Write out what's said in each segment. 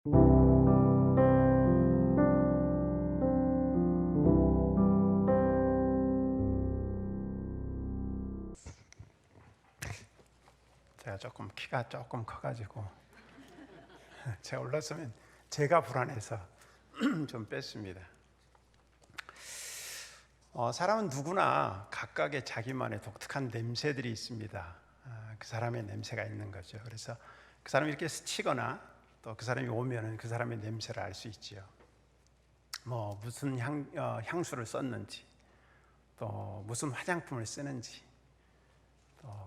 제가 키가 조금 커가지고 제가 올랐으면 제가 불안해서 좀 뺐습니다. 사람은 누구나 각각의 자기만의 독특한 냄새들이 있습니다. 그 사람의 냄새가 있는 거죠. 그래서 그 사람이 이렇게 스치거나 또 그 사람이 오면은 그 사람의 냄새를 알 수 있지요. 무슨 향수를 썼는지, 또 무슨 화장품을 쓰는지,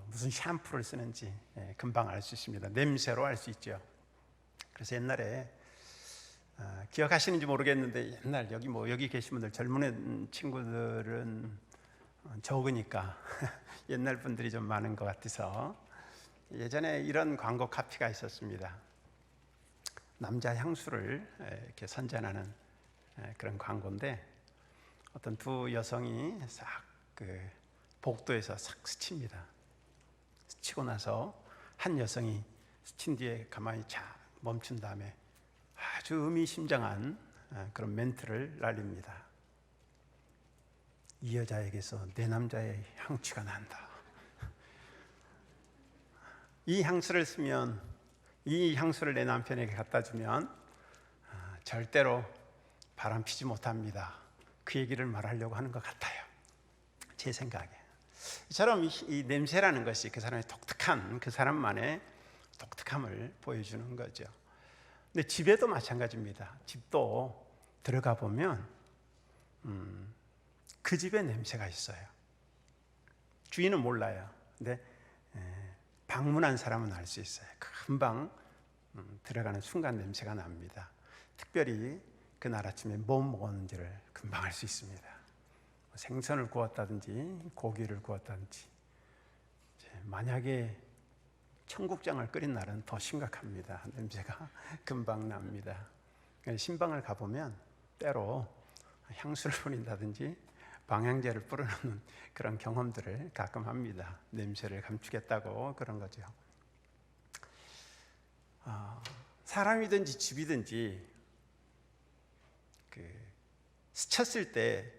무슨 샴푸를 쓰는지 금방 알 수 있습니다. 냄새로 알 수 있죠. 그래서 옛날에 기억하시는지 모르겠는데 옛날 여기 계신 분들 젊은 친구들은 적으니까 옛날 분들이 좀 많은 것 같아서 예전에 이런 광고 카피가 있었습니다. 남자 향수를 이렇게 선전하는 그런 광고인데 어떤 두 여성이 싹 복도에서 싹 스칩니다. 스치고 나서 한 여성이 스친 뒤에 가만히 멈춘 다음에 아주 의미심장한 그런 멘트를 날립니다. 이 여자에게서 내 남자의 향취가 난다. 이 향수를 쓰면, 이 향수를 내 남편에게 갖다 주면 절대로 바람 피지 못합니다. 그 얘기를 말하려고 하는 것 같아요. 제 생각에. 이처럼 이 냄새라는 것이 그 사람의 독특한, 그 사람만의 독특함을 보여주는 거죠. 근데 집에도 마찬가지입니다. 집도 들어가 보면 그 집에 냄새가 있어요. 주인은 몰라요. 근데 방문한 사람은 알 수 있어요. 금방 들어가는 순간 냄새가 납니다. 특별히 그날 아침에 뭐 먹었는지를 금방 알 수 있습니다. 생선을 구웠다든지 고기를 구웠다든지. 만약에 청국장을 끓인 날은 더 심각합니다. 냄새가 금방 납니다. 신방을 가보면 때로 향수를 뿌린다든지 방향제를 뿌려놓는 그런 경험들을 가끔 합니다. 냄새를 감추겠다고 그런 거죠. 사람이든지 집이든지 스쳤을 때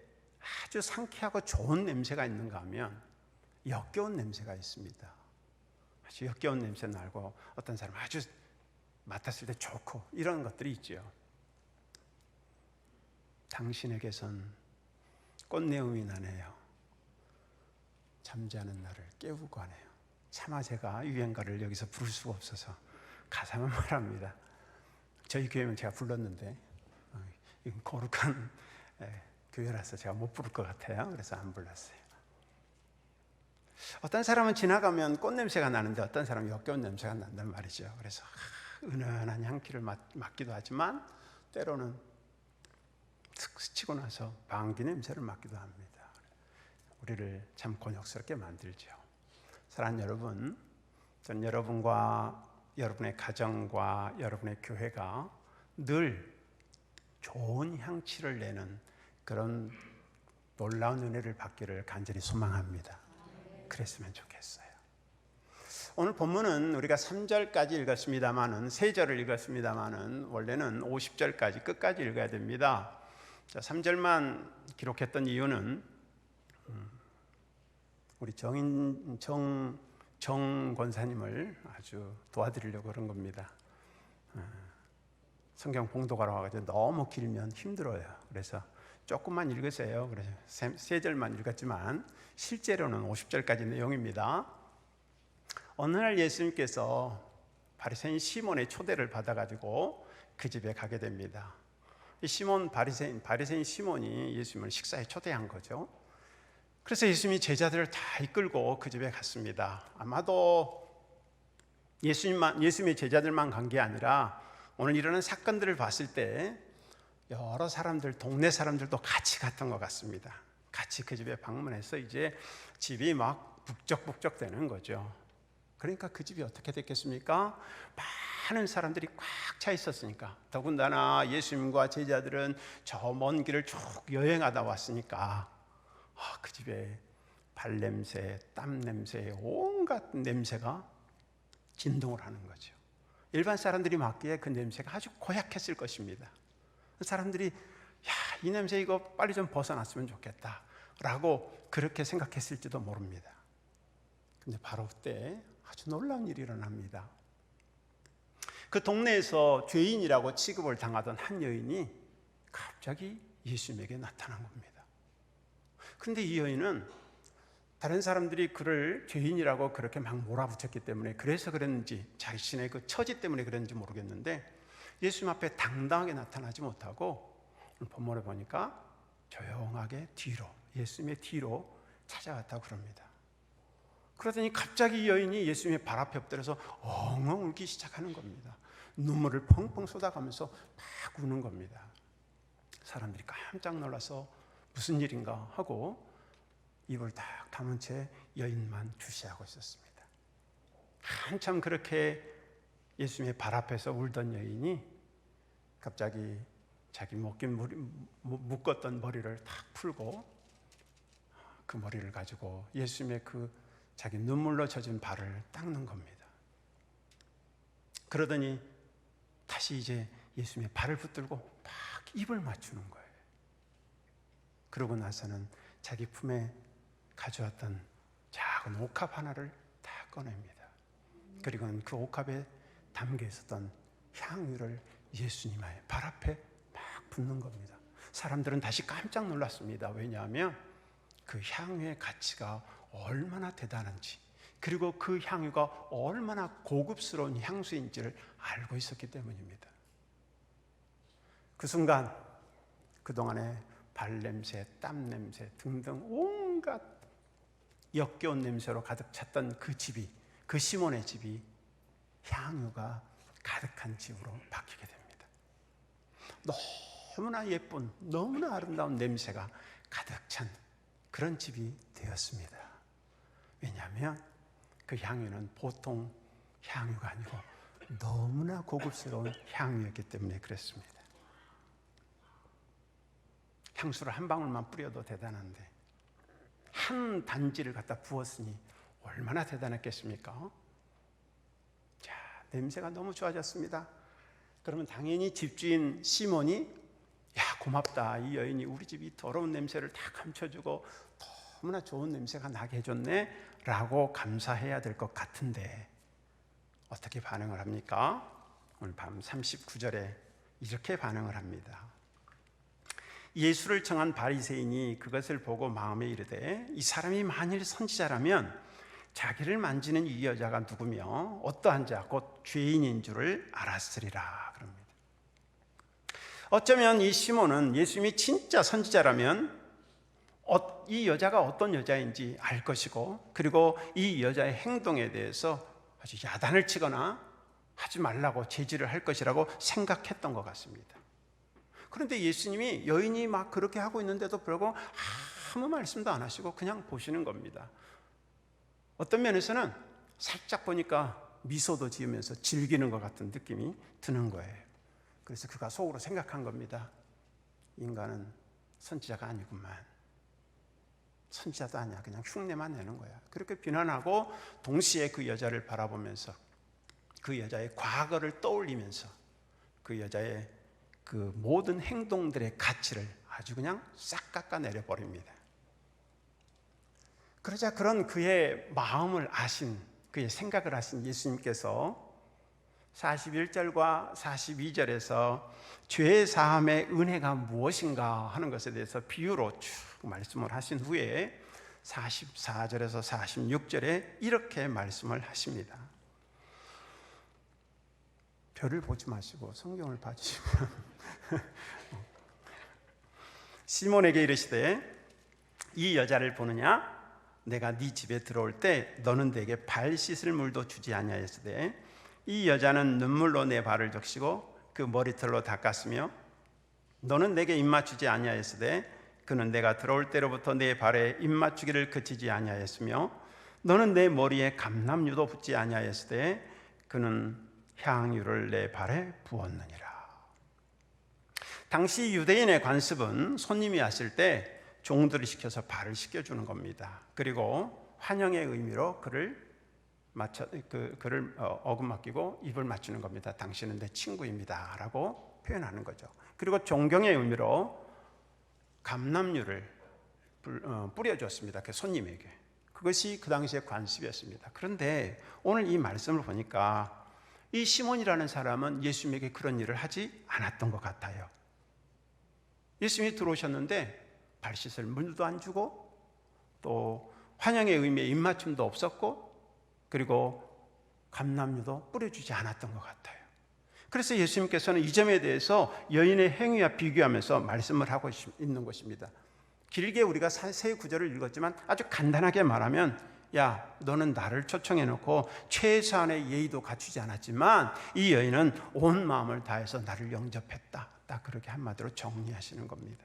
아주 상쾌하고 좋은 냄새가 있는가 하면 역겨운 냄새가 있습니다. 아주 역겨운 냄새 나고 어떤 사람 아주 맡았을 때 좋고 이런 것들이 있죠. 당신에게선 꽃내음이 나네요. 잠자는 나를 깨우고 가네요. 차마 제가 유행가를 여기서 부를 수가 없어서 가사만 말합니다. 저희 교회는 제가 불렀는데 이건 거룩한 교회라서 제가 못 부를 것 같아요. 그래서 안 불렀어요. 어떤 사람은 지나가면 꽃냄새가 나는데 어떤 사람은 역겨운 냄새가 난단 말이죠. 그래서 은은한 향기를 맡기도 하지만 때로는 스치고 나서 방귀 냄새를 맡기도 합니다. 우리를 참 곤욕스럽게 만들죠. 사랑하는 여러분, 전 여러분과 여러분의 가정과 여러분의 교회가 늘 좋은 향취를 내는 그런 놀라운 은혜를 받기를 간절히 소망합니다. 그랬으면 좋겠어요. 오늘 본문은 우리가 3절까지 읽었습니다마는 3절을 읽었습니다마는 원래는 50절까지 끝까지 읽어야 됩니다. 3절만 기록했던 이유는 우리 정 권사님을 아주 도와드리려고 그런 겁니다. 성경 봉독하러 와가지고 너무 길면 힘들어요. 그래서 조금만 읽으세요. 그래서 3절만 읽었지만 실제로는 50절까지 내용입니다. 어느 날 예수님께서 바리새인 시몬의 초대를 받아가지고 그 집에 가게 됩니다. 바리새인 시몬이 예수님을 식사에 초대한 거죠. 그래서 예수님이 제자들을 다 이끌고 그 집에 갔습니다. 아마도 예수님의 제자들만 간 게 아니라 오늘 일어난 사건들을 봤을 때 여러 사람들, 동네 사람들도 같이 갔던 것 같습니다. 같이 그 집에 방문해서 이제 집이 막 북적북적 되는 거죠. 그러니까 그 집이 어떻게 됐겠습니까? 많은 사람들이 꽉 차 있었으니까. 더군다나 예수님과 제자들은 저 먼 길을 쭉 여행하다 왔으니까 그 집에 발냄새, 땀냄새, 온갖 냄새가 진동을 하는 거죠. 일반 사람들이 맡기에 그 냄새가 아주 고약했을 것입니다. 사람들이 야, 이 냄새 이거 빨리 좀 벗어났으면 좋겠다 라고 그렇게 생각했을지도 모릅니다. 근데 바로 그때 아주 놀라운 일이 일어납니다. 그 동네에서 죄인이라고 취급을 당하던 한 여인이 갑자기 예수님에게 나타난 겁니다. 근데 이 여인은 다른 사람들이 그를 죄인이라고 그렇게 막 몰아붙였기 때문에 그래서 그랬는지 자신의 그 처지 때문에 그랬는지 모르겠는데 예수님 앞에 당당하게 나타나지 못하고 본문에 보니까 조용하게 뒤로, 예수님의 뒤로 찾아왔다고 그럽니다. 그러더니 갑자기 이 여인이 예수님의 발 앞에 엎드려서 엉엉 울기 시작하는 겁니다. 눈물을 펑펑 쏟아가면서 막 우는 겁니다. 사람들이 깜짝 놀라서 무슨 일인가 하고 입을 딱 다문 채 여인만 주시하고 있었습니다. 한참 그렇게 예수님의 발 앞에서 울던 여인이 갑자기 자기 묶었던 머리를 탁 풀고 그 머리를 가지고 예수님의 그 자기 눈물로 젖은 발을 닦는 겁니다. 그러더니 다시 이제 예수님의 발을 붙들고 막 입을 맞추는 거예요. 그러고 나서는 자기 품에 가져왔던 작은 옥합 하나를 다 꺼냅니다. 그리고는 그 옥합에 담겨 있었던 향유를 예수님의 발 앞에 막 붓는 겁니다. 사람들은 다시 깜짝 놀랐습니다. 왜냐하면 그 향유의 가치가 얼마나 대단한지, 그리고 그 향유가 얼마나 고급스러운 향수인지를 알고 있었기 때문입니다. 그 순간 그동안에 발냄새, 땀냄새 등등 온갖 역겨운 냄새로 가득 찼던 그 집이, 그 시몬의 집이 향유가 가득한 집으로 바뀌게 됩니다. 너무나 예쁜, 너무나 아름다운 냄새가 가득 찬 그런 집이 되었습니다. 왜냐하면 그 향유는 보통 향유가 아니고 너무나 고급스러운 향유였기 때문에 그랬습니다. 향수를 한 방울만 뿌려도 대단한데 한 단지를 갖다 부었으니 얼마나 대단했겠습니까? 자, 냄새가 너무 좋아졌습니다. 그러면 당연히 집주인 시몬이 야, 고맙다. 이 여인이 우리 집 이 더러운 냄새를 다 감춰주고 너무나 좋은 냄새가 나게 해줬네 라고 감사해야 될 것 같은데 어떻게 반응을 합니까? 오늘 밤 39절에 이렇게 반응을 합니다. 예수를 청한 바리새인이 그것을 보고 마음에 이르되 이 사람이 만일 선지자라면 자기를 만지는 이 여자가 누구며 어떠한 자 곧 죄인인 줄을 알았으리라 그럽니다. 어쩌면 이 시몬은 예수님이 진짜 선지자라면 이 여자가 어떤 여자인지 알 것이고, 그리고 이 여자의 행동에 대해서 아주 야단을 치거나 하지 말라고 제지를 할 것이라고 생각했던 것 같습니다. 그런데 예수님이 여인이 막 그렇게 하고 있는데도 불구하고 아무 말씀도 안 하시고 그냥 보시는 겁니다. 어떤 면에서는 살짝 보니까 미소도 지으면서 즐기는 것 같은 느낌이 드는 거예요. 그래서 그가 속으로 생각한 겁니다. 인간은 선지자가 아니구만. 선지자도 아니야. 그냥 흉내만 내는 거야. 그렇게 비난하고 동시에 그 여자를 바라보면서 그 여자의 과거를 떠올리면서 그 여자의 그 모든 행동들의 가치를 아주 그냥 싹 깎아내려 버립니다. 그러자 그런 그의 마음을 아신, 그의 생각을 아신 예수님께서 41절과 42절에서 죄 사함의 은혜가 무엇인가 하는 것에 대해서 비유로 쭉 말씀을 하신 후에 44절에서 46절에 이렇게 말씀을 하십니다. 별을 보지 마시고 성경을 봐주시면 시몬에게 이르시되 이 여자를 보느냐? 내가 네 집에 들어올 때 너는 내게 발 씻을 물도 주지 아니하였으되 이 여자는 눈물로 내 발을 적시고 그 머리털로 닦았으며 너는 내게 입맞추지 아니하였으되 그는 내가 들어올 때로부터 내 발에 입맞추기를 그치지 아니하였으며 너는 내 머리에 감람유도 붓지 아니하였으되 그는 향유를 내 발에 부었느니라. 당시 유대인의 관습은 손님이 왔을 때 종들을 시켜서 발을 씻겨주는 겁니다. 그리고 환영의 의미로 그를 그를 어긋맞기고 입을 맞추는 겁니다. 당신은 내 친구입니다 라고 표현하는 거죠. 그리고 존경의 의미로 감람유를 뿌려주었습니다. 그 손님에게. 그것이 그 당시의 관습이었습니다. 그런데 오늘 이 말씀을 보니까 이 시몬이라는 사람은 예수님에게 그런 일을 하지 않았던 것 같아요. 예수님이 들어오셨는데 발 씻을 물도 안 주고 또 환영의 의미의 입맞춤도 없었고 그리고 감람유도 뿌려주지 않았던 것 같아요. 그래서 예수님께서는 이 점에 대해서 여인의 행위와 비교하면서 말씀을 하고 있는 것입니다. 길게 우리가 세 구절을 읽었지만 아주 간단하게 말하면 야, 너는 나를 초청해 놓고 최소한의 예의도 갖추지 않았지만 이 여인은 온 마음을 다해서 나를 영접했다. 딱 그렇게 한마디로 정리하시는 겁니다.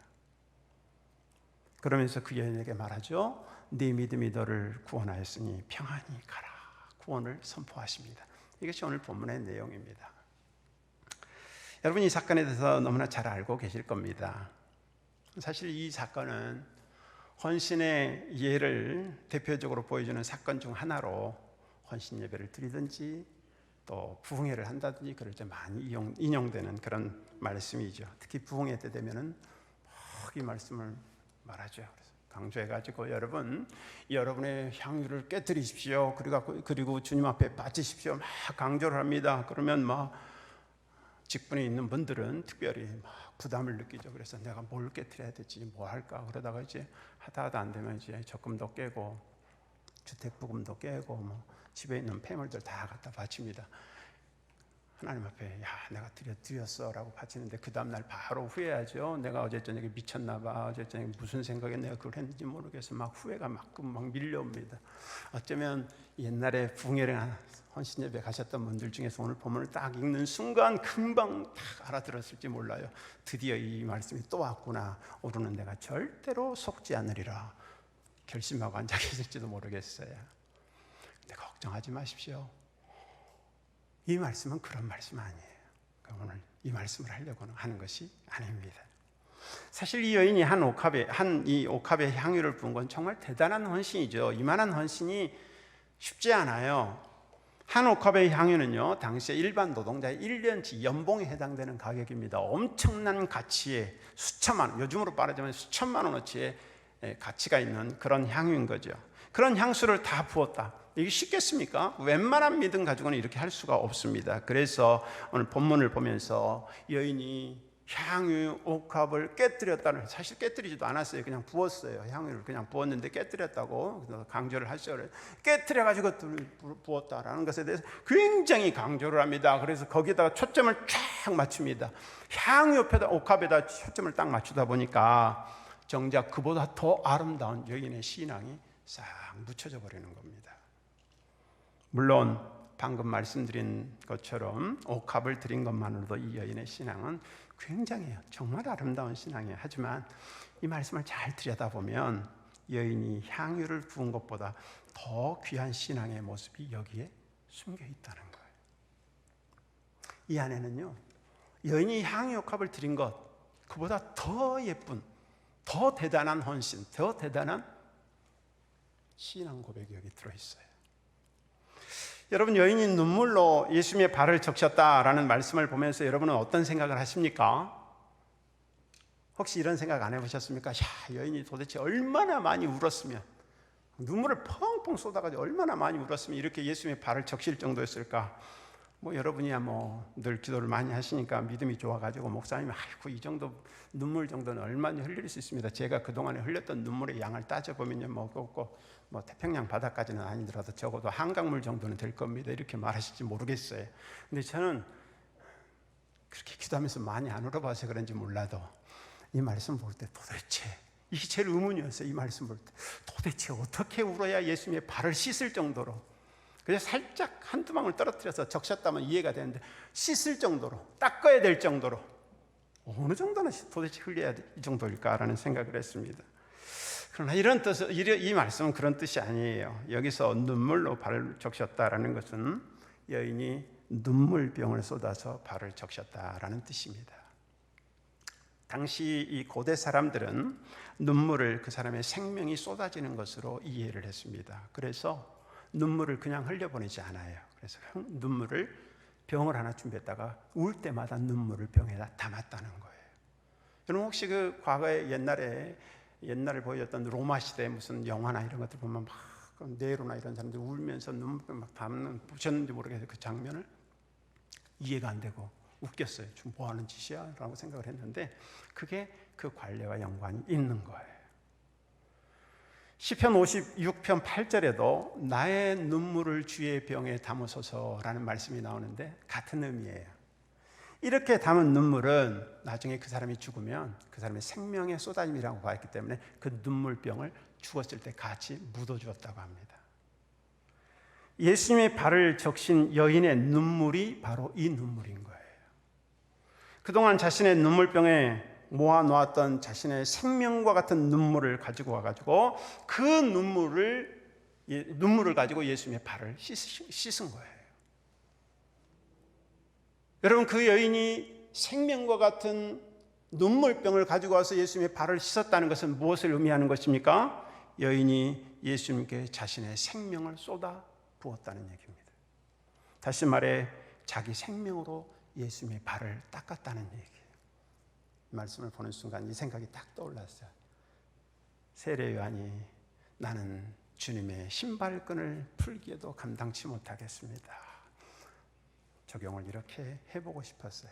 그러면서 그 여인에게 말하죠. 네 믿음이 너를 구원하였으니 평안히 가라. 구원을 선포하십니다. 이것이 오늘 본문의 내용입니다. 여러분 이 사건에 대해서 너무나 잘 알고 계실 겁니다. 사실 이 사건은 헌신의 예를 대표적으로 보여주는 사건 중 하나로 헌신 예배를 드리든지 또 부흥회를 한다든지 그럴 때 많이 인용되는 그런 말씀이죠. 특히 부흥회 때 되면은 이 말씀을 말하죠. 그래서 강조해가지고 여러분의 향유를 깨뜨리십시오. 그리고 주님 앞에 바치십시오. 막 강조를 합니다. 그러면 막 직분에 있는 분들은 특별히 막 부담을 느끼죠. 그래서 내가 뭘 깨뜨려야 되지, 뭐 할까 그러다가 이제 하다 안 되면 이제 적금도 깨고 주택부금도 깨고 뭐 집에 있는 폐물들 다 갖다 바칩니다. 하나님 앞에 야 내가 드렸어라고 바치는데 그 다음날 바로 후회하죠. 내가 어제 저녁에 미쳤나 봐. 어제 저녁에 무슨 생각에 내가 그걸 했는지 모르겠어. 막 후회가 막 밀려옵니다. 어쩌면 옛날에 부흥회를 헌신 예배 가셨던 분들 중에서 오늘 본문을 딱 읽는 순간 금방 딱 알아들었을지 몰라요. 드디어 이 말씀이 또 왔구나. 오늘은 내가 절대로 속지 않으리라 결심하고 앉아 계실지도 모르겠어요. 근데 걱정하지 마십시오. 이 말씀은 그런 말씀 아니에요. 오늘 이 말씀을 하려고 하는 것이 아닙니다. 사실 이 여인이 이 옥합에 향유를 부은 건 정말 대단한 헌신이죠. 이만한 헌신이 쉽지 않아요. 한 옥합의 향유는요, 당시에 일반 노동자의 1년치 연봉에 해당되는 가격입니다. 엄청난 가치에 수천만 원, 요즘으로 말하자면 수천만 원어치의 가치가 있는 그런 향유인 거죠. 그런 향수를 다 부었다. 이게 쉽겠습니까? 웬만한 믿음 가지고는 이렇게 할 수가 없습니다. 그래서 오늘 본문을 보면서 여인이 향유 옥합을 깨뜨렸다는, 사실 깨뜨리지도 않았어요. 그냥 부었어요. 향유를 그냥 부었는데 깨뜨렸다고 강조를 하셔요. 깨뜨려가지고 부었다라는 것에 대해서 굉장히 강조를 합니다. 그래서 거기다가 초점을 쫙 맞춥니다. 향유 옆에다 옥합에다 초점을 딱 맞추다 보니까 정작 그보다 더 아름다운 여인의 신앙이 싹 묻혀져 버리는 겁니다. 물론 방금 말씀드린 것처럼 옥합을 드린 것만으로도 이 여인의 신앙은 굉장해요. 정말 아름다운 신앙이에요. 하지만 이 말씀을 잘 들여다보면 여인이 향유를 부은 것보다 더 귀한 신앙의 모습이 여기에 숨겨 있다는 거예요. 이 안에는요, 여인이 향유 옥합을 드린 것, 그보다 더 예쁜, 더 대단한 헌신, 더 대단한 신앙 고백이 여기 들어있어요. 여러분, 여인이 눈물로 예수님의 발을 적셨다라는 말씀을 보면서 여러분은 어떤 생각을 하십니까? 혹시 이런 생각 안 해보셨습니까? 야, 여인이 도대체 얼마나 많이 울었으면, 눈물을 펑펑 쏟아가지고 얼마나 많이 울었으면 이렇게 예수님의 발을 적실 정도였을까? 여러분이야 늘 기도를 많이 하시니까 믿음이 좋아가지고 목사님, 아이고 이 정도 눈물 정도는 얼마나 흘릴 수 있습니다. 제가 그동안에 흘렸던 눈물의 양을 따져보면요, 태평양 바다까지는 아니더라도 적어도 한강물 정도는 될 겁니다. 이렇게 말하실지 모르겠어요. 근데 저는 그렇게 기도하면서 많이 안 울어봐서 그런지 몰라도 이 말씀 볼 때 도대체, 이게 제일 의문이었어요. 이 말씀 볼 때 도대체 어떻게 울어야 예수님의 발을 씻을 정도로, 그냥 살짝 한두 방울 떨어뜨려서 적셨다면 이해가 되는데 씻을 정도로, 닦아야 될 정도로 어느 정도나 도대체 흘려야 이 정도일까라는 생각을 했습니다. 그러나 이 말씀은 그런 뜻이 아니에요. 여기서 눈물로 발을 적셨다라는 것은 여인이 눈물병을 쏟아서 발을 적셨다라는 뜻입니다. 당시 이 고대 사람들은 눈물을 그 사람의 생명이 쏟아지는 것으로 이해를 했습니다. 그래서 눈물을 그냥 흘려보내지 않아요. 그래서 눈물을 병을 하나 준비했다가 울 때마다 눈물을 병에다 담았다는 거예요. 여러분 혹시 그 과거에 옛날에 보여줬던 로마 시대 무슨 영화나 이런 것들 보면 막 네로나 이런 사람들 울면서 눈물 막 담는 보셨는지 모르겠어요. 그 장면을 이해가 안 되고 웃겼어요. 지금 뭐 하는 짓이야? 라고 생각을 했는데 그게 그 관례와 연관이 있는 거예요. 시편 56편 8절에도 나의 눈물을 주의 병에 담으소서라는 말씀이 나오는데 같은 의미예요. 이렇게 담은 눈물은 나중에 그 사람이 죽으면 그 사람의 생명의 쏟아짐이라고 봤기 때문에 그 눈물병을 죽었을 때 같이 묻어주었다고 합니다. 예수님의 발을 적신 여인의 눈물이 바로 이 눈물인 거예요. 그동안 자신의 눈물병에 모아놓았던 자신의 생명과 같은 눈물을 가지고 와가지고 그 눈물을 가지고 예수님의 발을 씻은 거예요. 여러분 그 여인이 생명과 같은 눈물병을 가지고 와서 예수님의 발을 씻었다는 것은 무엇을 의미하는 것입니까? 여인이 예수님께 자신의 생명을 쏟아 부었다는 얘기입니다. 다시 말해 자기 생명으로 예수님의 발을 닦았다는 얘기예요. 말씀을 보는 순간 이 생각이 딱 떠올랐어요. 세례 요한이 나는 주님의 신발끈을 풀기에도 감당치 못하겠습니다. 적용을 이렇게 해보고 싶었어요.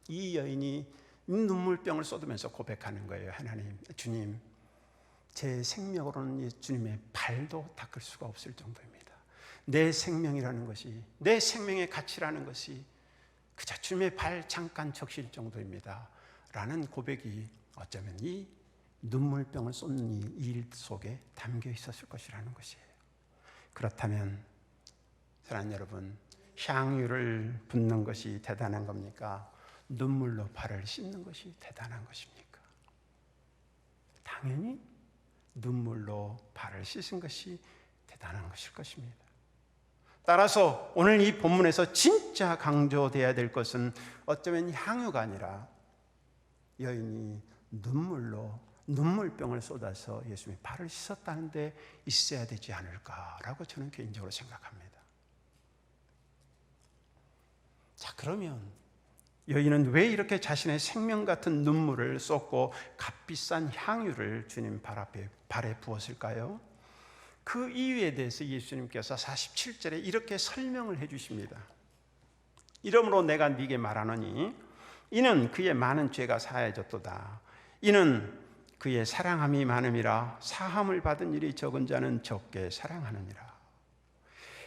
이 여인이 눈물병을 쏟으면서 고백하는 거예요. 하나님, 주님, 제 생명으로는 주님의 발도 닦을 수가 없을 정도입니다. 내 생명이라는 것이, 내 생명의 가치라는 것이 그저 주님의 발 잠깐 적실 정도입니다. 라는 고백이 어쩌면 이 눈물병을 쏟는 이 일 속에 담겨 있었을 것이라는 것이에요. 그렇다면 사랑하는 여러분, 향유를 붓는 것이 대단한 겁니까? 눈물로 발을 씻는 것이 대단한 것입니까? 당연히 눈물로 발을 씻은 것이 대단한 것일 것입니다. 따라서 오늘 이 본문에서 진짜 강조되어야 될 것은 어쩌면 향유가 아니라 여인이 눈물병을 쏟아서 예수님의 발을 씻었다는 데 있어야 되지 않을까라고 저는 개인적으로 생각합니다. 자, 그러면 여인은 왜 이렇게 자신의 생명 같은 눈물을 쏟고 값비싼 향유를 주님 발에 부었을까요? 그 이유에 대해서 예수님께서 47절에 이렇게 설명을 해 주십니다. 이러므로 내가 네게 말하노니 이는 그의 많은 죄가 사하여졌도다. 이는 그의 사랑함이 많음이라 사함을 받은 일이 적은 자는 적게 사랑하느니라.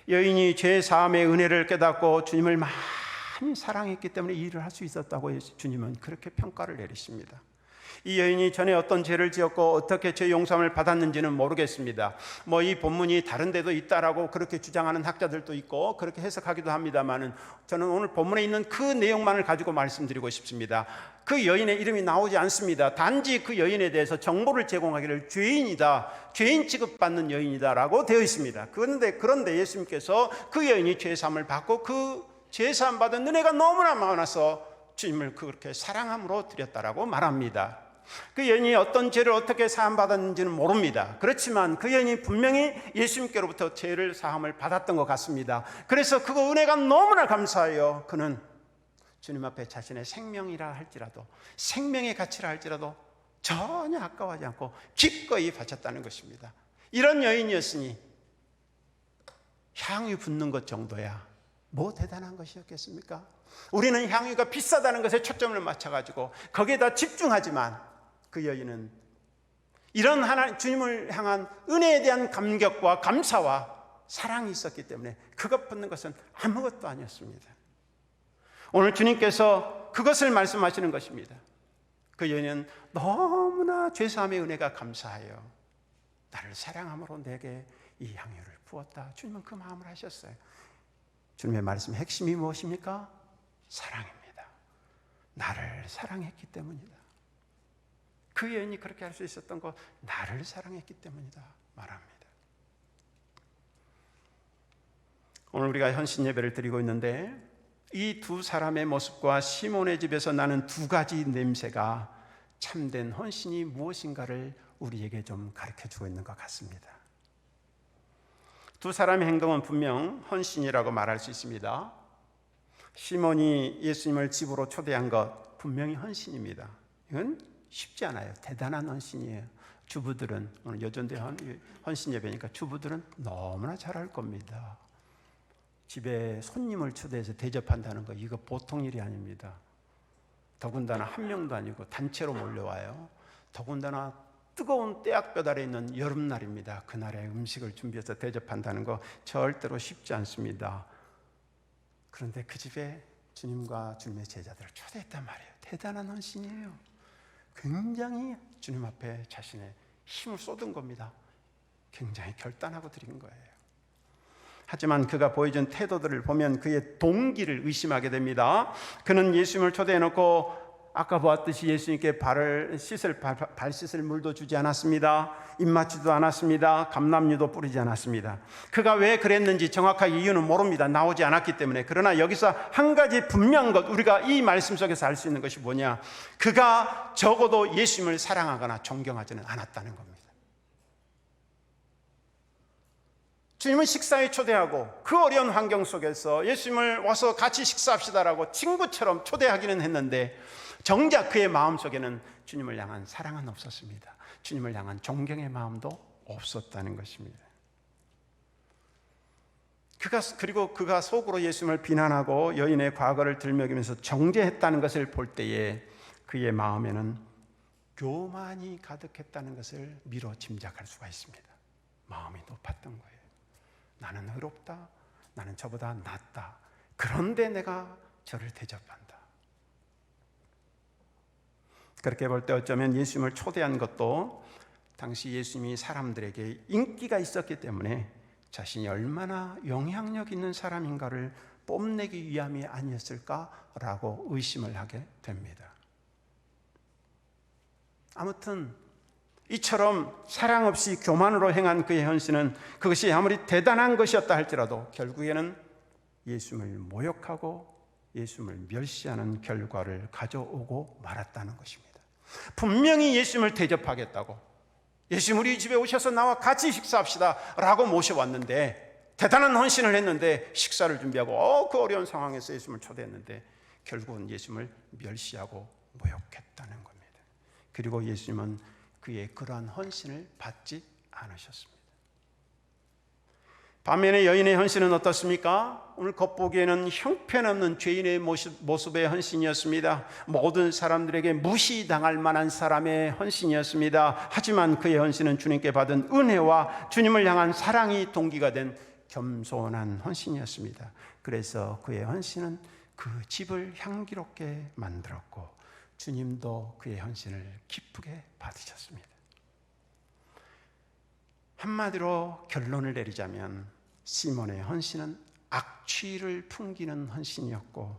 여인이 죄 사함의 은혜를 깨닫고 주님을 많이 사랑했기 때문에 이 일을 할 수 있었다고 주님은 그렇게 평가를 내리십니다. 이 여인이 전에 어떤 죄를 지었고 어떻게 죄 용서함을 받았는지는 모르겠습니다. 이 본문이 다른 데도 있다라고 그렇게 주장하는 학자들도 있고 그렇게 해석하기도 합니다만은 저는 오늘 본문에 있는 그 내용만을 가지고 말씀드리고 싶습니다. 그 여인의 이름이 나오지 않습니다. 단지 그 여인에 대해서 정보를 제공하기를 죄인이다, 죄인 취급받는 여인이다라고 되어 있습니다. 그런데 예수님께서 그 여인이 죄사함을 받고 그 죄사함 받은 은혜가 너무나 많아서 주님을 그렇게 사랑함으로 드렸다라고 말합니다. 그 여인이 어떤 죄를 어떻게 사함받았는지는 모릅니다. 그렇지만 그 여인이 분명히 예수님께로부터 죄를 사함을 받았던 것 같습니다. 그래서 그 은혜가 너무나 감사해요. 그는 주님 앞에 자신의 생명이라 할지라도, 생명의 가치라 할지라도 전혀 아까워하지 않고 기꺼이 바쳤다는 것입니다. 이런 여인이었으니 향유 붓는 것 정도야 뭐 대단한 것이었겠습니까? 우리는 향유가 비싸다는 것에 초점을 맞춰가지고 거기에다 집중하지만 그 여인은 이런 하나님 주님을 향한 은혜에 대한 감격과 감사와 사랑이 있었기 때문에 그것 붓는 것은 아무것도 아니었습니다. 오늘 주님께서 그것을 말씀하시는 것입니다. 그 여인은 너무나 죄사함의 은혜가 감사하여 나를 사랑함으로 내게 이 향유를 부었다. 주님은 그 마음을 하셨어요. 주님의 말씀의 핵심이 무엇입니까? 사랑입니다. 나를 사랑했기 때문이다. 그 여인이 그렇게 할 수 있었던 것, 나를 사랑했기 때문이다 말합니다. 오늘 우리가 헌신 예배를 드리고 있는데 이 두 사람의 모습과 시몬의 집에서 나는 두 가지 냄새가 참된 헌신이 무엇인가를 우리에게 좀 가르쳐 주고 있는 것 같습니다. 두 사람의 행동은 분명 헌신이라고 말할 수 있습니다. 시몬이 예수님을 집으로 초대한 것 분명히 헌신입니다. 이건 쉽지 않아요. 대단한 헌신이에요. 주부들은, 오늘 여전대 헌신 예배니까 주부들은 너무나 잘할 겁니다. 집에 손님을 초대해서 대접한다는 거, 이거 보통 일이 아닙니다. 더군다나 한 명도 아니고 단체로 몰려와요. 더군다나 뜨거운 떼약볕 아래 있는 여름날입니다. 그날에 음식을 준비해서 대접한다는 거 절대로 쉽지 않습니다. 그런데 그 집에 주님과 주님의 제자들을 초대했단 말이에요. 대단한 헌신이에요. 굉장히 주님 앞에 자신의 힘을 쏟은 겁니다. 굉장히 결단하고 드린 거예요. 하지만 그가 보여준 태도들을 보면 그의 동기를 의심하게 됩니다. 그는 예수님을 초대해놓고 아까 보았듯이 예수님께 발 씻을 물도 주지 않았습니다. 입맞추지도 않았습니다. 감람유도 뿌리지 않았습니다. 그가 왜 그랬는지 정확하게 이유는 모릅니다. 나오지 않았기 때문에. 그러나 여기서 한 가지 분명한 것, 우리가 이 말씀 속에서 알 수 있는 것이 뭐냐, 그가 적어도 예수님을 사랑하거나 존경하지는 않았다는 겁니다. 주님은 식사에 초대하고 그 어려운 환경 속에서 예수님을 와서 같이 식사합시다라고 친구처럼 초대하기는 했는데 정작 그의 마음속에는 주님을 향한 사랑은 없었습니다. 주님을 향한 존경의 마음도 없었다는 것입니다. 그리고 그가 속으로 예수님을 비난하고 여인의 과거를 들먹이면서 정죄했다는 것을 볼 때에 그의 마음에는 교만이 가득했다는 것을 미뤄 짐작할 수가 있습니다. 마음이 높았던 거예요. 나는 의롭다, 나는 저보다 낫다, 그런데 내가 저를 대접한다. 그렇게 볼 때 어쩌면 예수님을 초대한 것도 당시 예수님이 사람들에게 인기가 있었기 때문에 자신이 얼마나 영향력 있는 사람인가를 뽐내기 위함이 아니었을까라고 의심을 하게 됩니다. 아무튼 이처럼 사랑 없이 교만으로 행한 그의 헌신은 그것이 아무리 대단한 것이었다 할지라도 결국에는 예수님을 모욕하고 예수님을 멸시하는 결과를 가져오고 말았다는 것입니다. 분명히 예수님을 대접하겠다고, 예수님 우리 집에 오셔서 나와 같이 식사합시다 라고 모셔왔는데, 대단한 헌신을 했는데 식사를 준비하고 그 어려운 상황에서 예수님을 초대했는데 결국은 예수님을 멸시하고 모욕했다는 겁니다. 그리고 예수님은 그의 그러한 헌신을 받지 않으셨습니다. 반면에 여인의 헌신은 어떻습니까? 오늘 겉보기에는 형편없는 죄인의 모습의 헌신이었습니다. 모든 사람들에게 무시당할 만한 사람의 헌신이었습니다. 하지만 그의 헌신은 주님께 받은 은혜와 주님을 향한 사랑이 동기가 된 겸손한 헌신이었습니다. 그래서 그의 헌신은 그 집을 향기롭게 만들었고 주님도 그의 헌신을 기쁘게 받으셨습니다. 한마디로 결론을 내리자면 시몬의 헌신은 악취를 풍기는 헌신이었고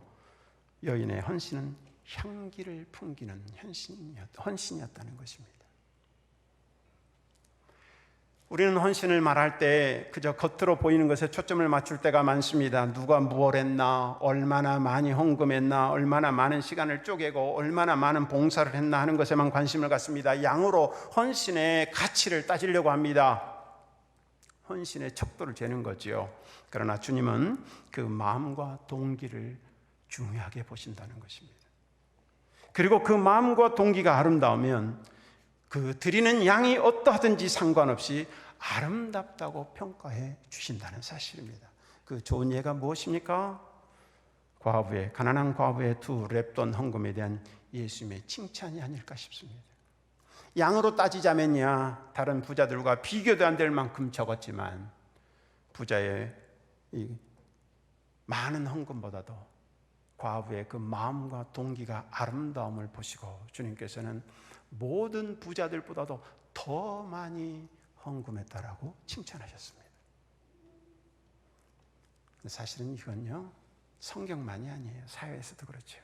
여인의 헌신은 향기를 풍기는 헌신이었다는 것입니다. 우리는 헌신을 말할 때 그저 겉으로 보이는 것에 초점을 맞출 때가 많습니다. 누가 무엇 했나, 얼마나 많이 헌금했나, 얼마나 많은 시간을 쪼개고 얼마나 많은 봉사를 했나 하는 것에만 관심을 갖습니다. 양으로 헌신의 가치를 따지려고 합니다. 헌신의 척도를 재는 거지요. 그러나 주님은 그 마음과 동기를 중요하게 보신다는 것입니다. 그리고 그 마음과 동기가 아름다우면 그 드리는 양이 어떠하든지 상관없이 아름답다고 평가해 주신다는 사실입니다. 그 좋은 예가 무엇입니까? 가난한 과부의 2 렙돈 헌금에 대한 예수님의 칭찬이 아닐까 싶습니다. 양으로 따지자면야 다른 부자들과 비교도 안 될 만큼 적었지만 부자의 이 많은 헌금보다도 과부의 그 마음과 동기가 아름다움을 보시고 주님께서는 모든 부자들보다도 더 많이 헌금했다라고 칭찬하셨습니다. 사실은 이건요, 성경만이 아니에요. 사회에서도 그렇죠.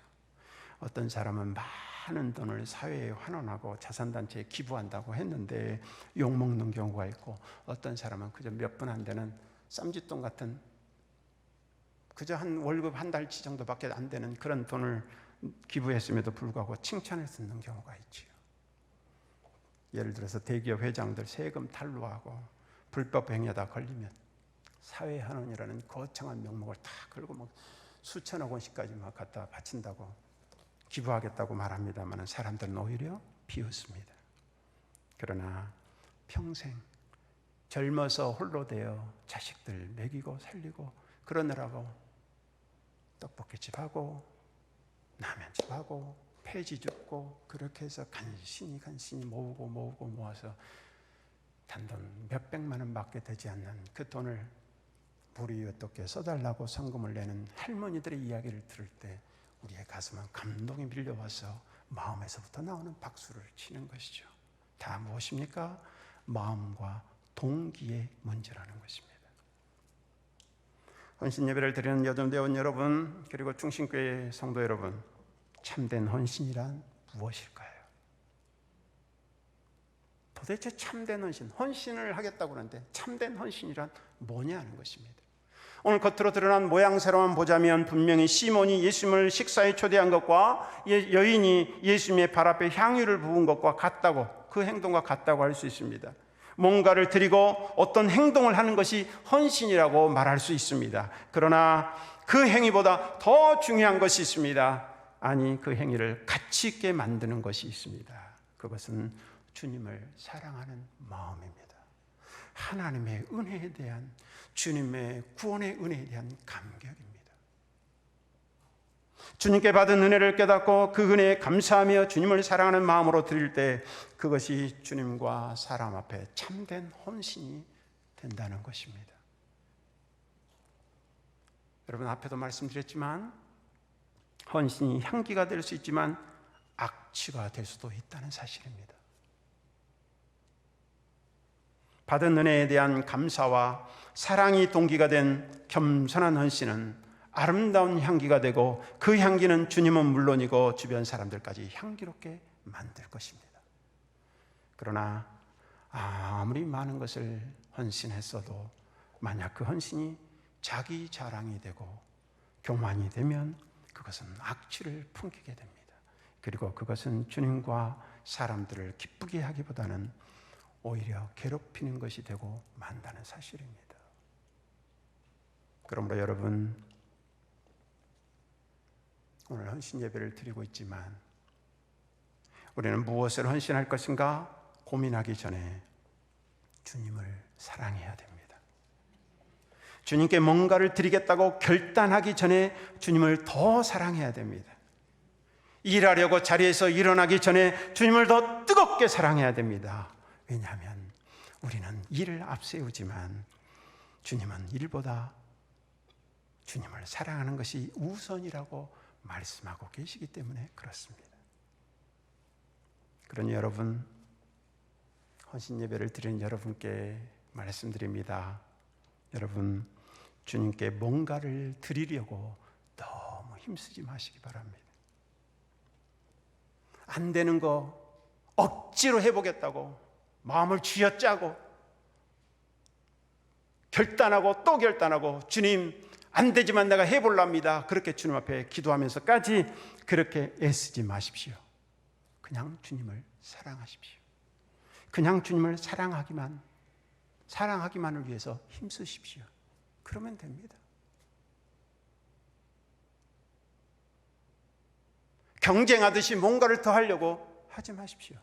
어떤 사람은 많은 돈을 사회에 환원하고 자선단체에 기부한다고 했는데 욕먹는 경우가 있고, 어떤 사람은 그저 몇 분 안 되는 쌈짓돈 같은, 그저 한 월급 한 달치 정도밖에 안 되는 그런 돈을 기부했음에도 불구하고 칭찬을 듣는 경우가 있지요. 예를 들어서 대기업 회장들 세금 탈루하고 불법 행위하다 걸리면 사회한원이라는 거창한 명목을 다 걸고 막 수천억 원씩까지 막 갖다 바친다고 기부하겠다고 말합니다만 사람들은 오히려 비웃습니다. 그러나 평생 젊어서 홀로 되어 자식들 먹이고 살리고 그러느라고 떡볶이집하고 라면집하고 폐지 줍고 그렇게 해서 간신히 모으고 모아서 단돈 몇백만 원밖에 되지 않는 그 돈을 우리 어떻게 써달라고 성금을 내는 할머니들의 이야기를 들을 때 우리의 가슴은 감동이 밀려와서 마음에서부터 나오는 박수를 치는 것이죠. 다 무엇입니까? 마음과 동기의 문제라는 것입니다. 헌신 예배를 드리는 여정대원 여러분, 그리고 충신교회 성도 여러분, 참된 헌신이란 무엇일까요? 도대체 참된 헌신, 헌신을 하겠다고 하는데 참된 헌신이란 뭐냐는 것입니다. 오늘 겉으로 드러난 모양새로만 보자면 분명히 시몬이 예수님을 식사에 초대한 것과 여인이 예수님의 발 앞에 향유를 부은 것과 같다고, 그 행동과 같다고 할 수 있습니다. 뭔가를 드리고 어떤 행동을 하는 것이 헌신이라고 말할 수 있습니다. 그러나 그 행위보다 더 중요한 것이 있습니다. 아니, 그 행위를 가치 있게 만드는 것이 있습니다. 그것은 주님을 사랑하는 마음입니다. 하나님의 은혜에 대한, 주님의 구원의 은혜에 대한 감격입니다. 주님께 받은 은혜를 깨닫고 그 은혜에 감사하며 주님을 사랑하는 마음으로 드릴 때 그것이 주님과 사람 앞에 참된 헌신이 된다는 것입니다. 여러분, 앞에도 말씀드렸지만 헌신이 향기가 될 수 있지만 악취가 될 수도 있다는 사실입니다. 받은 은혜에 대한 감사와 사랑이 동기가 된 겸손한 헌신은 아름다운 향기가 되고 그 향기는 주님은 물론이고 주변 사람들까지 향기롭게 만들 것입니다. 그러나 아무리 많은 것을 헌신했어도 만약 그 헌신이 자기 자랑이 되고 교만이 되면 그것은 악취를 풍기게 됩니다. 그리고 그것은 주님과 사람들을 기쁘게 하기보다는 오히려 괴롭히는 것이 되고 만다는 사실입니다. 그러므로 여러분, 오늘 헌신 예배를 드리고 있지만 우리는 무엇을 헌신할 것인가 고민하기 전에 주님을 사랑해야 됩니다. 주님께 뭔가를 드리겠다고 결단하기 전에 주님을 더 사랑해야 됩니다. 일하려고 자리에서 일어나기 전에 주님을 더 뜨겁게 사랑해야 됩니다. 왜냐하면 우리는 일을 앞세우지만 주님은 일보다 주님을 사랑하는 것이 우선이라고 말씀하고 계시기 때문에 그렇습니다. 그러니 여러분, 헌신 예배를 드리는 여러분께 말씀드립니다. 여러분, 주님께 뭔가를 드리려고 너무 힘쓰지 마시기 바랍니다. 안 되는 거 억지로 해보겠다고 마음을 쥐어짜고 결단하고 또 결단하고 주님 안 되지만 내가 해볼랍니다. 그렇게 주님 앞에 기도하면서까지 그렇게 애쓰지 마십시오. 그냥 주님을 사랑하십시오. 그냥 주님을 사랑하기만을 위해서 힘쓰십시오. 그러면 됩니다. 경쟁하듯이 뭔가를 더 하려고 하지 마십시오.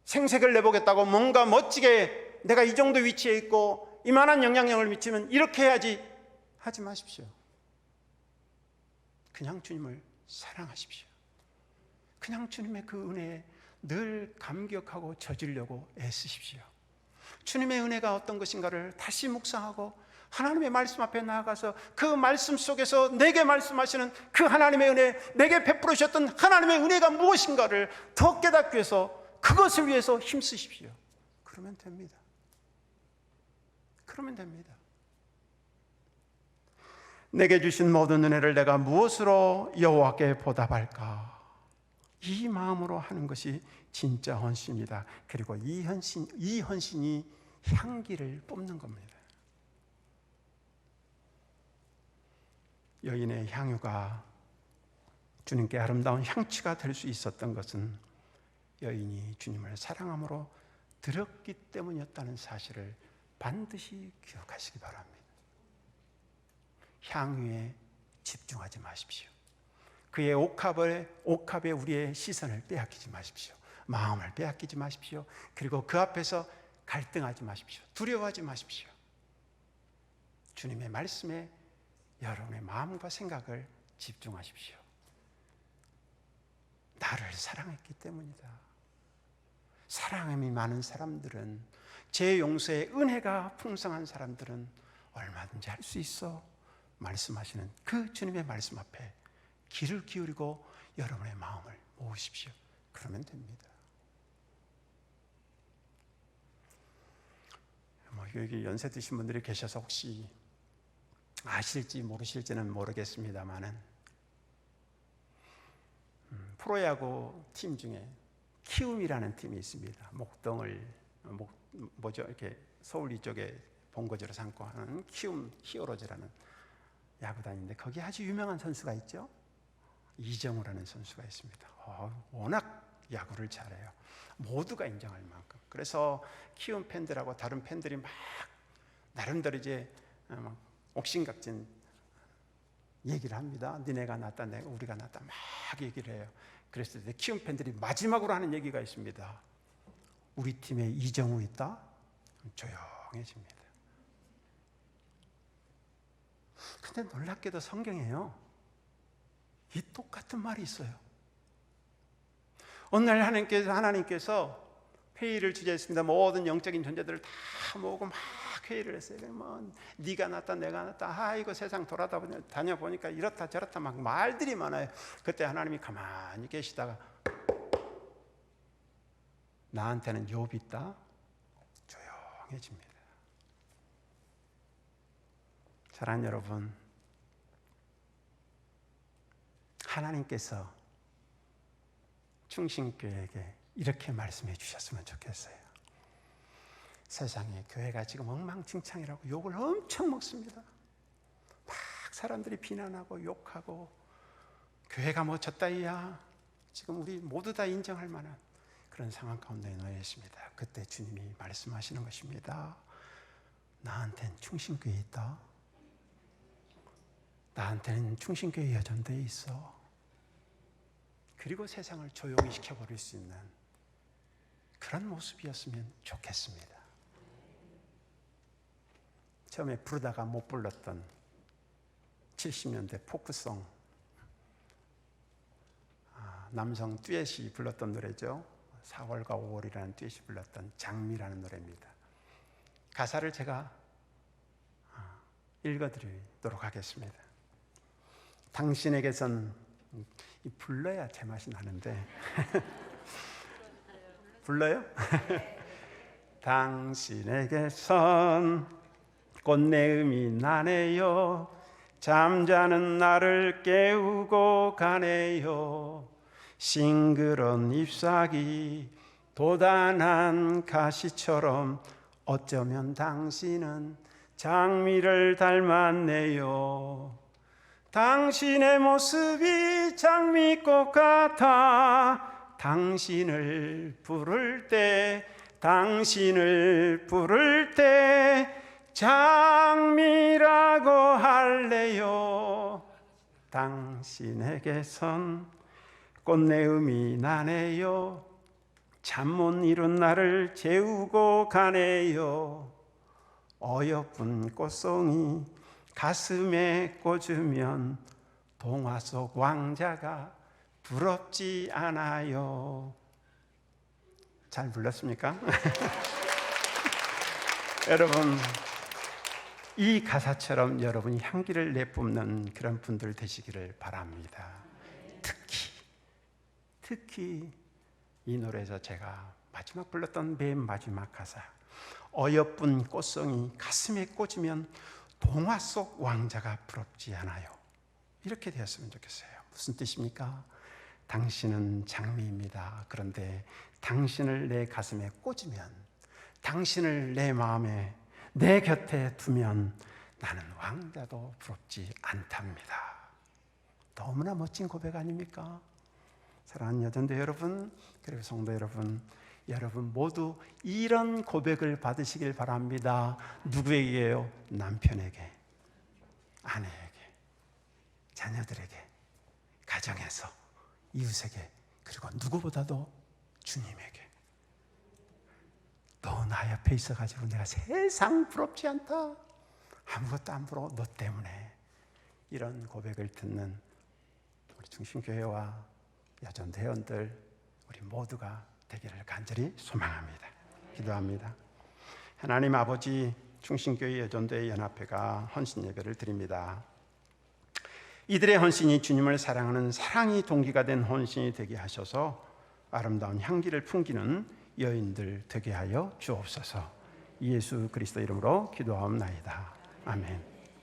생색을 내보겠다고 뭔가 멋지게 내가 이 정도 위치에 있고 이만한 영향력을 미치면 이렇게 해야지 하지 마십시오. 그냥 주님을 사랑하십시오. 그냥 주님의 그 은혜에 늘 감격하고 젖으려고 애쓰십시오. 주님의 은혜가 어떤 것인가를 다시 묵상하고 하나님의 말씀 앞에 나아가서 그 말씀 속에서 내게 말씀하시는 그 하나님의 은혜, 내게 베풀어 주셨던 하나님의 은혜가 무엇인가를 더 깨닫기 위해서 그것을 위해서 힘쓰십시오. 그러면 됩니다. 그러면 됩니다. 내게 주신 모든 은혜를 내가 무엇으로 여호와께 보답할까? 이 마음으로 하는 것이 진짜 헌신이다. 그리고 이 헌신이 향기를 뿜는 겁니다. 여인의 향유가 주님께 아름다운 향취가 될 수 있었던 것은 여인이 주님을 사랑함으로 들었기 때문이었다는 사실을 반드시 기억하시기 바랍니다. 향유에 집중하지 마십시오. 그의 옥합에 우리의 시선을 빼앗기지 마십시오. 마음을 빼앗기지 마십시오. 그리고 그 앞에서 갈등하지 마십시오. 두려워하지 마십시오. 주님의 말씀에 여러분의 마음과 생각을 집중하십시오. 나를 사랑했기 때문이다. 사랑함이 많은 사람들은, 제 용서의 은혜가 풍성한 사람들은 얼마든지 할 수 있어 말씀하시는 그 주님의 말씀 앞에 귀를 기울이고 여러분의 마음을 모으십시오. 그러면 됩니다. 여기 연세 드신 분들이 계셔서 혹시 아실지 모르실지는 모르겠습니다만은, 프로야구 팀 중에 키움이라는 팀이 있습니다. 이렇게 서울 이쪽에 본거지로 삼고 하는 키움 히어로즈라는 야구단인데, 거기 아주 유명한 선수가 있죠. 이정우라는 선수가 있습니다. 워낙 야구를 잘해요. 모두가 인정할 만큼. 그래서 키움 팬들하고 다른 팬들이 막 나름대로 이제 막 옥신각진 얘기를 합니다. 니네가 낫다, 우리가 낫다 막 얘기를 해요. 그랬을 때 키움 팬들이 마지막으로 하는 얘기가 있습니다. 우리 팀에 이정우 있다? 조용해집니다. 근데 놀랍게도 성경에요, 이 똑같은 말이 있어요. 어느 날 하나님께서 회의를 주재했습니다. 모든 영적인 존재들을 다 모으고 막 회의를 했어요. 네가 낫다, 내가 낫다. 이거 세상 다녀보니까 이렇다 저렇다 막 말들이 많아요. 그때 하나님이 가만히 계시다가, 나한테는 욥이 있다? 조용해집니다. 사랑하는 여러분, 하나님께서 충신교회에게 이렇게 말씀해 주셨으면 좋겠어요. 세상에 교회가 지금 엉망진창이라고 욕을 엄청 먹습니다. 막 사람들이 비난하고 욕하고, 교회가 뭐 저따위야, 지금 우리 모두 다 인정할 만한 그런 상황 가운데 놓여 있습니다. 그때 주님이 말씀하시는 것입니다. 나한테는 충신교회 있다. 나한테는 충신교회 여전대에 있어. 그리고 세상을 조용히 시켜버릴 수 있는 그런 모습이었으면 좋겠습니다. 처음에 부르다가 못 불렀던 70년대 포크송, 남성 듀엣이 불렀던 노래죠. 4월과 5월이라는 듀엣이 불렀던 장미라는 노래입니다. 가사를 제가 읽어드리도록 하겠습니다. 당신에게선, 불러야 제맛이 나는데 불러요? 당신에게선 꽃내음이 나네요. 잠자는 나를 깨우고 가네요. 싱그런 잎사귀 도단한 가시처럼 어쩌면 당신은 장미를 닮았네요. 당신의 모습이 장미꽃 같아 당신을 부를 때 장미라고 할래요. 당신에게선 꽃내음이 나네요. 잠 못 이룬 나를 재우고 가네요. 어여쁜 꽃송이 가슴에 꽂으면 동화 속 왕자가 부럽지 않아요. 잘 불렀습니까? 여러분, 이 가사처럼 여러분이 향기를 내뿜는 그런 분들 되시기를 바랍니다. 특히 이 노래에서 제가 마지막 불렀던 맨 마지막 가사, 어여쁜 꽃송이 가슴에 꽂으면 동화 속 왕자가 부럽지 않아요. 이렇게 되었으면 좋겠어요. 무슨 뜻입니까? 당신은 장미입니다. 그런데 당신을 내 가슴에 꽂으면, 당신을 내 마음에, 내 곁에 두면 나는 왕자도 부럽지 않답니다. 너무나 멋진 고백 아닙니까? 사랑하는 여전도 여러분, 그리고 성도 여러분, 여러분 모두 이런 고백을 받으시길 바랍니다. 누구에게요? 남편에게, 아내에게, 자녀들에게, 가정에서, 이웃에게, 그리고 누구보다도 주님에게. 너 나 옆에 있어가지고 내가 세상 부럽지 않다, 아무것도 안 부러워, 너 때문에. 이런 고백을 듣는 우리 충신교회와 여전 대원들, 우리 모두가 되기를 간절히 소망합니다. 기도합니다. 하나님 아버지, 충신교회 여전도회 연합회가 헌신 예배를 드립니다. 이들의 헌신이 주님을 사랑하는 사랑이 동기가 된 헌신이 되게 하셔서 아름다운 향기를 풍기는 여인들 되게 하여 주옵소서. 예수 그리스도 이름으로 기도하옵나이다. 아멘.